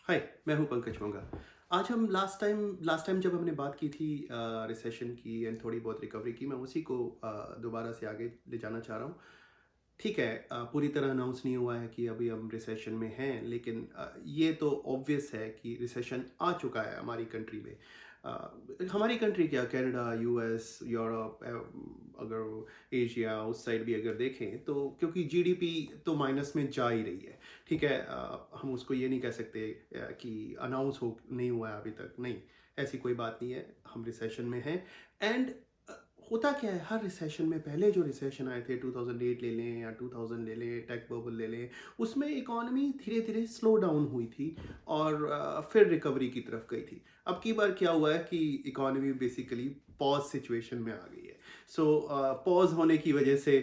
हाय, मैं हूँ पंकज मंगा। आज हम लास्ट टाइम जब हमने बात की थी रिसेशन की एंड थोड़ी बहुत रिकवरी की, मैं उसी को दोबारा से आगे ले जाना चाह रहा हूँ। ठीक है, पूरी तरह अनाउंस नहीं हुआ है कि अभी हम रिसेशन में हैं, लेकिन ये तो ऑब्वियस है कि रिसेशन आ चुका है हमारी कंट्री में। हमारी कंट्री क्या, कनाडा, यूएस, यूरोप, अगर एशिया उस साइड भी अगर देखें तो क्योंकि जीडीपी तो माइनस में जा ही रही है। ठीक है, हम उसको ये नहीं कह सकते कि अनाउंस हो नहीं हुआ है अभी तक, नहीं, ऐसी कोई बात नहीं है, हम रिसेशन में हैं। एंड होता क्या है, हर रिसेशन में, पहले जो रिसेशन आए थे 2008 ले लें या 2000 ले लें, टेक बबल ले लें, उसमें इकोनॉमी धीरे धीरे स्लो डाउन हुई थी और फिर रिकवरी की तरफ गई थी। अब की बार क्या हुआ है कि इकोनॉमी बेसिकली पॉज सिचुएशन में आ गई है। सो पॉज होने की वजह से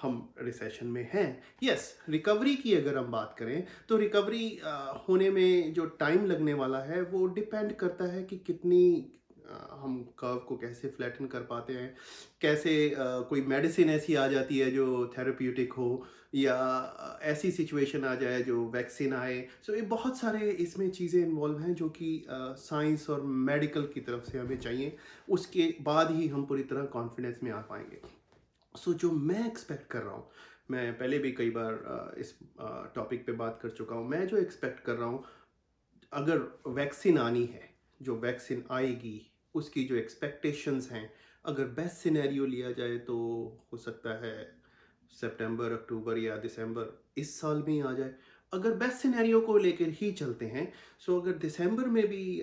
हम रिसेशन में हैं। यस, रिकवरी की अगर हम बात करें तो रिकवरी होने में जो टाइम लगने वाला है वो डिपेंड करता है कि कितनी हम कर्व को कैसे फ्लैटन कर पाते हैं, कैसे कोई मेडिसिन ऐसी आ जाती है जो थेरेप्यूटिक हो, या ऐसी सिचुएशन आ जाए जो वैक्सीन आए। सो ये बहुत सारे इसमें चीज़ें इन्वॉल्व हैं जो कि साइंस और मेडिकल की तरफ से हमें चाहिए। उसके बाद ही हम पूरी तरह कॉन्फिडेंस में आ पाएंगे। सो जो मैं एक्सपेक्ट कर रहा हूँ, मैं पहले भी कई बार इस टॉपिक पे बात कर चुका हूँ, मैं जो एक्सपेक्ट कर रहा हूँ, अगर वैक्सीन आनी है, जो वैक्सीन आएगी उसकी जो एक्सपेक्टेशंस हैं, अगर बेस्ट सिनेरियो लिया जाए तो हो सकता है सितंबर, अक्टूबर या दिसंबर इस साल में ही आ जाए। अगर बेस्ट सिनेरियो को लेकर ही चलते हैं, सो अगर दिसंबर में भी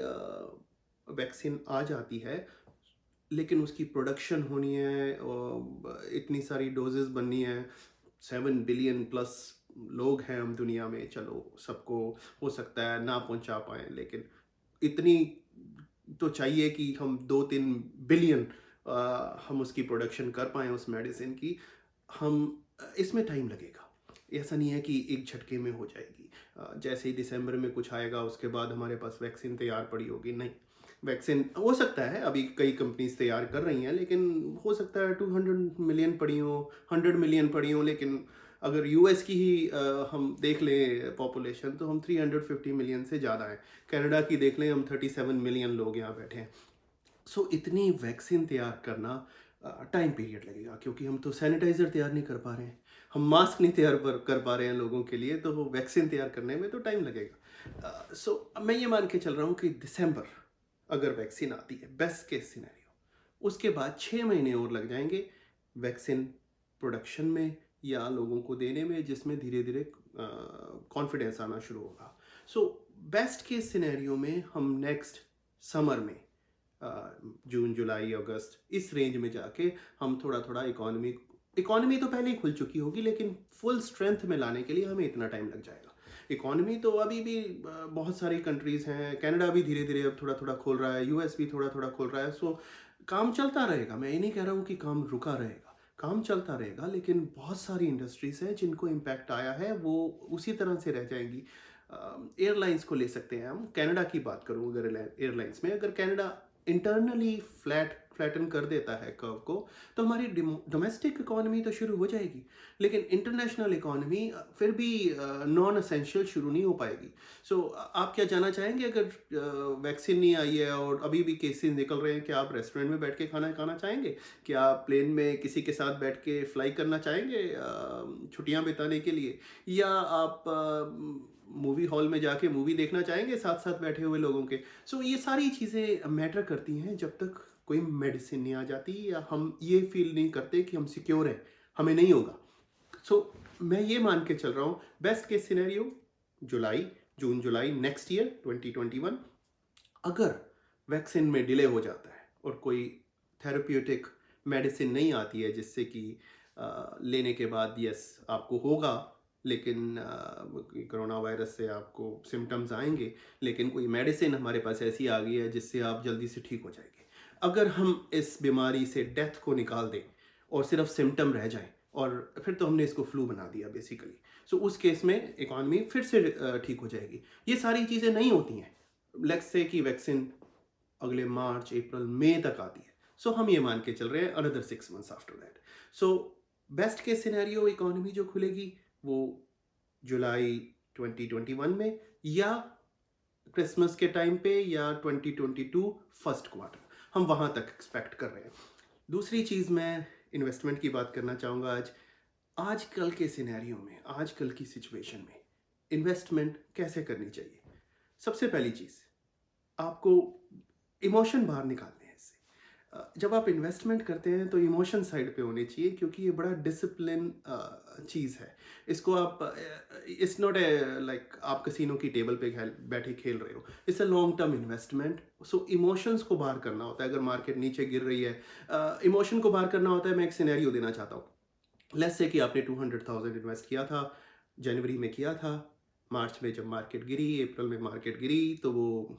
वैक्सीन आ जाती है, लेकिन उसकी प्रोडक्शन होनी है और इतनी सारी डोजेस बननी है, 7 बिलियन प्लस लोग हैं हम दुनिया में, चलो सबको हो सकता है ना पहुंचा पाए, लेकिन इतनी तो चाहिए कि हम 2-3 बिलियन हम उसकी प्रोडक्शन कर पाएँ उस मेडिसिन की। हम इसमें टाइम लगेगा। ऐसा नहीं है कि एक झटके में हो जाएगी। जैसे ही दिसंबर में कुछ आएगा उसके बाद हमारे पास वैक्सीन तैयार पड़ी होगी, नहीं। वैक्सीन हो सकता है अभी कई कंपनीज़ तैयार कर रही हैं, लेकिन हो सकता है 200 मिलियन पड़ी हों, 100 मिलियन पड़ी हों, लेकिन अगर यूएस की ही हम देख लें पॉपुलेशन, तो हम 350 मिलियन से ज़्यादा हैं। कनाडा की देख लें, हम 37 मिलियन लोग यहाँ बैठे हैं। सो इतनी वैक्सीन तैयार करना टाइम पीरियड लगेगा, क्योंकि हम तो सैनिटाइज़र तैयार नहीं कर पा रहे हैं, हम मास्क नहीं तैयार कर पा रहे हैं लोगों के लिए, तो वो वैक्सीन तैयार करने में तो टाइम लगेगा। सो मैं ये मान के चल रहा हूँ कि दिसंबर अगर वैक्सीन आती है, बेस्ट केस सिनेरियो, उसके बाद 6 महीने और लग जाएंगे वैक्सीन प्रोडक्शन में या लोगों को देने में, जिसमें धीरे धीरे कॉन्फिडेंस आना शुरू होगा। सो बेस्ट केस सिनेरियो में हम नेक्स्ट समर में, जून, जुलाई, अगस्त इस रेंज में जाके हम थोड़ा थोड़ा इकोनॉमी इकोनॉमी तो पहले ही खुल चुकी होगी, लेकिन फुल स्ट्रेंथ में लाने के लिए हमें इतना टाइम लग जाएगा। इकोनॉमी तो अभी भी बहुत सारी कंट्रीज़ हैं, कनाडा भी धीरे धीरे अब थोड़ा थोड़ा खोल रहा है, यूएस भी थोड़ा थोड़ा खोल रहा है। सो काम चलता रहेगा, मैं ये नहीं कह रहा हूँ कि काम रुका रहेगा, काम चलता रहेगा, लेकिन बहुत सारी इंडस्ट्रीज हैं जिनको इम्पैक्ट आया है, वो उसी तरह से रह जाएंगी। एयरलाइंस को ले सकते हैं हम, कनाडा की बात करूँ अगर एयरलाइंस में, अगर कनाडा इंटरनली फ्लैटन कर देता है कर्व को, तो हमारी डोमेस्टिक इकोनॉमी तो शुरू हो जाएगी, लेकिन इंटरनेशनल इकोनॉमी फिर भी नॉन असेंशियल शुरू नहीं हो पाएगी। सो आप क्या जानना चाहेंगे, अगर वैक्सीन नहीं आई है और अभी भी केसेस निकल रहे हैं, क्या आप रेस्टोरेंट में बैठ के खाना खाना चाहेंगे? क्या आप प्लेन में किसी के साथ बैठ के फ्लाई करना चाहेंगे छुट्टियां बिताने के लिए? या आप मूवी हॉल में जाके मूवी देखना चाहेंगे साथ साथ बैठे हुए लोगों के? सो ये सारी चीज़ें मैटर करती हैं जब तक कोई मेडिसिन नहीं आ जाती या हम ये फील नहीं करते कि हम सिक्योर हैं, हमें नहीं होगा। सो मैं ये मान के चल रहा हूँ, बेस्ट केस सिनेरियो जुलाई, जून जुलाई नेक्स्ट ईयर 2021। अगर वैक्सीन में डिले हो जाता है और कोई थेरेप्यूटिक मेडिसिन नहीं आती है जिससे कि लेने के बाद यस आपको होगा, लेकिन कोरोना वायरस से आपको सिम्टम्स आएंगे, लेकिन कोई मेडिसिन हमारे पास ऐसी आ गई है जिससे आप जल्दी से ठीक हो जाएंगे। अगर हम इस बीमारी से डेथ को निकाल दें और सिर्फ सिम्टम रह जाएं, और फिर तो हमने इसको फ्लू बना दिया बेसिकली। सो उस केस में इकॉनमी फिर से ठीक हो जाएगी। ये सारी चीज़ें नहीं होती हैं। लेट्स से कि वैक्सीन अगले मार्च, अप्रैल, मई तक आती है, सो हम ये मान के चल रहे हैं another 6 months after that. So best case scenario economy जो खुलेगी वो जुलाई 2021 में, या क्रिसमस के टाइम पे या 2022 फर्स्ट क्वार्टर, हम वहाँ तक एक्सपेक्ट कर रहे हैं। दूसरी चीज़ मैं इन्वेस्टमेंट की बात करना चाहूँगा आज। आजकल के सिनेरियो में, आजकल की सिचुएशन में इन्वेस्टमेंट कैसे करनी चाहिए? सबसे पहली चीज़, आपको इमोशन बाहर निकालने हैं इससे। जब आप इन्वेस्टमेंट करते हैं तो इमोशन साइड पे होने चाहिए, क्योंकि ये बड़ा डिसिप्लिन चीज़ है। इसको आप इट्स नॉट ए लाइक आप कसिनो की टेबल पे बैठे खेल रहे हो। It's a long term investment. So emotions को बाहर करना होता है। अगर मार्केट नीचे गिर रही है, इमोशन को बाहर करना होता है। मैं एक सिनेरियो देना चाहता हूँ। लेट्स से कि आपने 200,000 इन्वेस्ट किया था, जनवरी में किया था। मार्च में जब मार्केट गिरी, अप्रैल में मार्केट गिरी, तो वो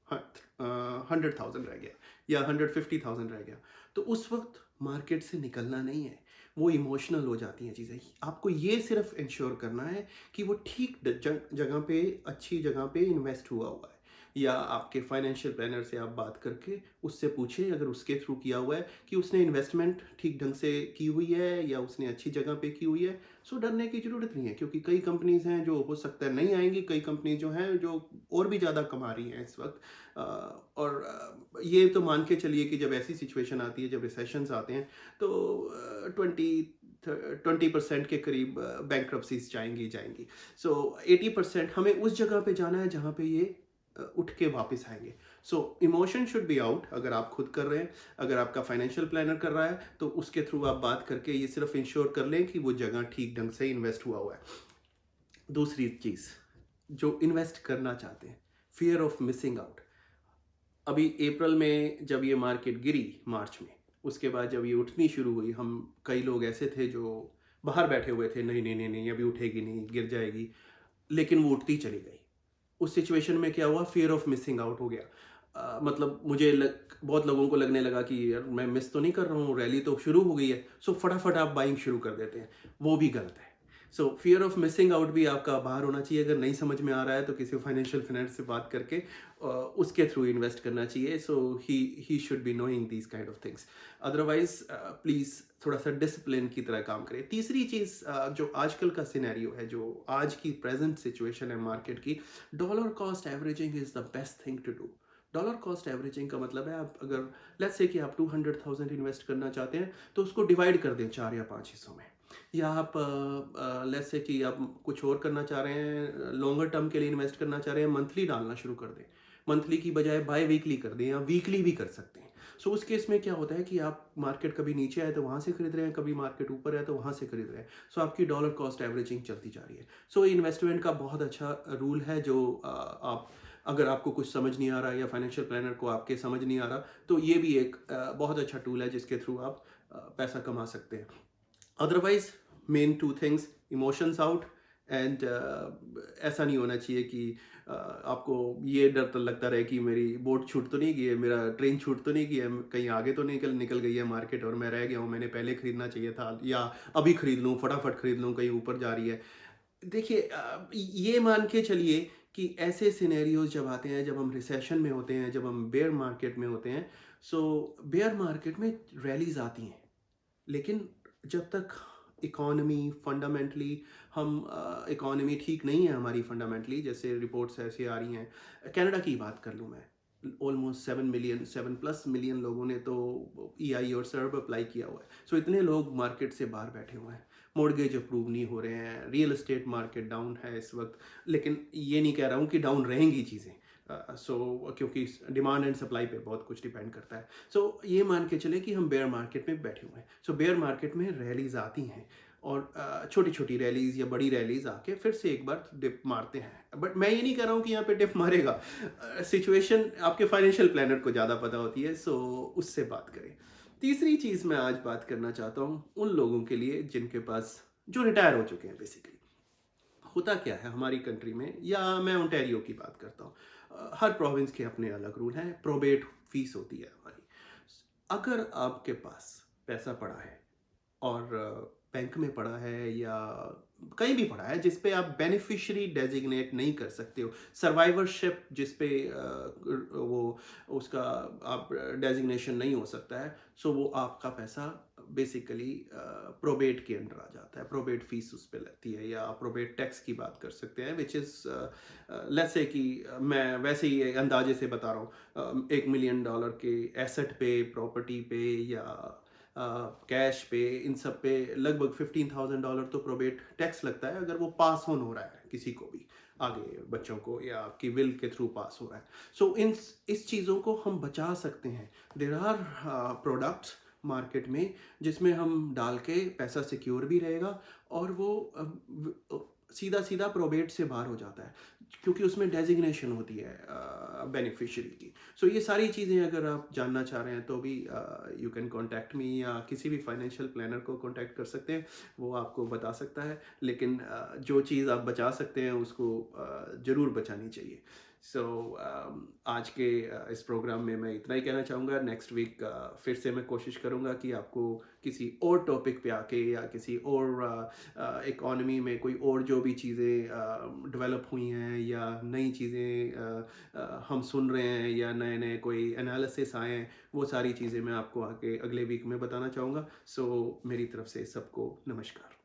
100,000 रह गया या 150,000 रह गया। तो उस वक्त मार्केट से निकलना नहीं है, वो इमोशनल हो जाती हैं चीज़ें। आपको ये सिर्फ इंश्योर करना है कि वो ठीक जगह पे, अच्छी जगह पे इन्वेस्ट हुआ हुआ है। या आपके फाइनेंशियल प्लानर से आप बात करके उससे पूछें, अगर उसके थ्रू किया हुआ है, कि उसने इन्वेस्टमेंट ठीक ढंग से की हुई है या उसने अच्छी जगह पे की हुई है। सो डरने की ज़रूरत नहीं है, क्योंकि कई कंपनीज हैं जो हो सकता है नहीं आएंगी, कई कंपनी जो हैं जो और भी ज़्यादा कमा रही हैं इस वक्त। और ये तो मान के चलिए कि जब ऐसी सिचुएशन आती है, जब रिसेशंस आते हैं, तो 20% के करीब बैंक्रप्सीज जाएंगी जाएंगी। सो 80% हमें उस जगह पे जाना है जहाँ पे ये उठ के वापस आएंगे। सो इमोशन शुड बी आउट। अगर आप खुद कर रहे हैं, अगर आपका फाइनेंशियल प्लानर कर रहा है, तो उसके थ्रू आप बात करके ये सिर्फ इंश्योर कर लें कि वो जगह ठीक ढंग से इन्वेस्ट हुआ हुआ है। दूसरी चीज़, जो इन्वेस्ट करना चाहते हैं, फियर ऑफ मिसिंग आउट। अभी अप्रैल में जब ये मार्केट गिरी, मार्च में, उसके बाद जब ये उठनी शुरू हुई, हम कई लोग ऐसे थे जो बाहर बैठे हुए थे, नहीं नहीं नहीं नहीं अभी उठेगी नहीं, गिर जाएगी, लेकिन वो उठती चली गई। उस सिचुएशन में क्या हुआ, फियर ऑफ मिसिंग आउट हो गया। मतलब बहुत लोगों को लगने लगा कि यार मैं मिस तो नहीं कर रहा हूँ, रैली तो शुरू हो गई है, सो फटाफट आप बाइंग शुरू कर देते हैं। वो भी गलत है। सो फियर ऑफ मिसिंग आउट भी आपका बाहर होना चाहिए। अगर नहीं समझ में आ रहा है तो किसी फाइनेंशियल फाइनेंस से बात करके उसके थ्रू इन्वेस्ट करना चाहिए। So he should be knowing these kind of things. Otherwise please थोड़ा सा डिसिप्लिन की तरह काम करें। तीसरी चीज़, जो आजकल का सिनेरियो है, जो आज की प्रेजेंट सिचुएशन है मार्केट की, dollar cost averaging is the best thing to do. Dollar cost averaging का मतलब है, आप अगर लेट्स से कि आप 200,000 इन्वेस्ट करना चाहते हैं, तो उसको डिवाइड कर दें 4 या 5 हिस्सों में। या आप लेट्स से कि आप कुछ और करना चाह रहे हैं, लॉन्गर टर्म के लिए इन्वेस्ट करना चाह रहे हैं, मंथली डालना शुरू कर दें। मंथली की बजाय बाय वीकली कर दें, या वीकली भी कर सकते हैं। सो उस केस में क्या होता है कि आप मार्केट कभी नीचे आए तो वहाँ से खरीद रहे हैं, कभी मार्केट ऊपर है तो वहाँ से खरीद रहे हैं। सो आपकी डॉलर कॉस्ट एवरेजिंग चलती जा रही है। सो इन्वेस्टमेंट का बहुत अच्छा रूल है, जो आप, अगर आपको कुछ समझ नहीं आ रहा या फाइनेंशियल प्लानर को आपके समझ नहीं आ रहा, तो ये भी एक बहुत अच्छा टूल है जिसके थ्रू आप पैसा कमा सकते हैं। Otherwise main two things, emotions out. And ऐसा नहीं होना चाहिए कि आपको ये डर तो लगता रहे कि मेरी बोट छूट तो नहीं गई है, मेरा ट्रेन छूट तो नहीं गई है, कहीं आगे तो निकल निकल गई है मार्केट और मैं रह गया हूँ, मैंने पहले खरीदना चाहिए था, या अभी खरीद लूँ, फटाफट खरीद लूँ, कहीं ऊपर जा रही है। देखिए, ये मान के चलिए कि ऐसे सिनेरियोज जब आते हैं, जब हम रिसेशन में होते हैं, जब हम बेयर मार्केट में होते हैं, सो बेयर मार्केट में रैलीज आती हैं, लेकिन जब तक इकॉनमी फंडामेंटली, हम इकॉनमी ठीक नहीं है हमारी फंडामेंटली, जैसे रिपोर्ट्स ऐसी आ रही हैं, कनाडा की बात कर लूँ मैं, ऑलमोस्ट 7+ मिलियन लोगों ने तो ईआई और सर्व अप्लाई किया हुआ है। सो इतने लोग मार्केट से बाहर बैठे हुए हैं, मॉर्गेज अप्रूव नहीं हो रहे हैं, रियल एस्टेट मार्केट डाउन है इस वक्त। लेकिन ये नहीं कह रहा हूँ कि डाउन रहेंगी चीज़ें, क्योंकि डिमांड एंड सप्लाई पे बहुत कुछ डिपेंड करता है। सो ये मान के चले कि हम बेयर मार्केट में बैठे हुए हैं। सो बेयर मार्केट में रैलीज आती हैं, और छोटी छोटी रैलीज या बड़ी रैलीज आके फिर से एक बार डिप मारते हैं। बट मैं ये नहीं कह रहा हूँ कि यहाँ पे डिप मारेगा। सिचुएशन आपके फाइनेंशियल प्लानर को ज़्यादा पता होती है, सो उससे बात करें। तीसरी चीज़ मैं आज बात करना चाहता हूँ उन लोगों के लिए जिनके पास, जो रिटायर हो चुके हैं बेसिकली। होता क्या है हमारी कंट्री में, या मैं ओंटारियो की बात करता हूँ, हर प्रोविंस के अपने अलग रूल हैं, प्रोबेट फीस होती है हमारी। अगर आपके पास पैसा पड़ा है, और बैंक में पड़ा है या कहीं भी पड़ा है जिस पे आप बेनिफिशियरी डेजिग्नेट नहीं कर सकते हो, सर्वाइवरशिप जिस पे वो उसका आप डेजिग्नेशन नहीं हो सकता है, सो वो आपका पैसा बेसिकली प्रोबेट के अंडर आ जाता है, प्रोबेट फीस उस पे लगती है, या प्रोबेट टैक्स की बात कर सकते हैं, विच इज़ लेट्स से कि मैं वैसे ही एक अंदाजे से बता रहा हूँ, $1 मिलियन के एसेट पे, प्रॉपर्टी पे, या कैश पे, इन सब पे लगभग $15,000 तो प्रोबेट टैक्स लगता है, अगर वो पास ऑन हो रहा है किसी को भी आगे, बच्चों को, या आपकी विल के थ्रू पास हो रहा है। सो इन इस चीज़ों को हम बचा सकते हैं। देर आर प्रोडक्ट्स मार्केट में जिसमें हम डाल के पैसा सिक्योर भी रहेगा, और वो सीधा सीधा प्रोबेट से बाहर हो जाता है, क्योंकि उसमें डेजिग्नेशन होती है बेनिफिशियरी की। सो ये सारी चीज़ें अगर आप जानना चाह रहे हैं तो भी यू कैन कॉन्टैक्ट मी, या किसी भी फाइनेंशियल प्लानर को कॉन्टैक्ट कर सकते हैं, वो आपको बता सकता है। लेकिन जो चीज़ आप बचा सकते हैं उसको ज़रूर बचानी चाहिए। सो आज के इस प्रोग्राम में मैं इतना ही कहना चाहूँगा। नेक्स्ट वीक फिर से मैं कोशिश करूँगा कि आपको किसी और टॉपिक पे आके, या किसी और इकॉनमी में कोई और जो भी चीज़ें डेवलप हुई हैं, या नई चीज़ें हम सुन रहे हैं, या नए नए कोई एनालिसिस आए हैं, वो सारी चीज़ें मैं आपको आके अगले वीक में बताना चाहूँगा। सो मेरी तरफ से सबको नमस्कार।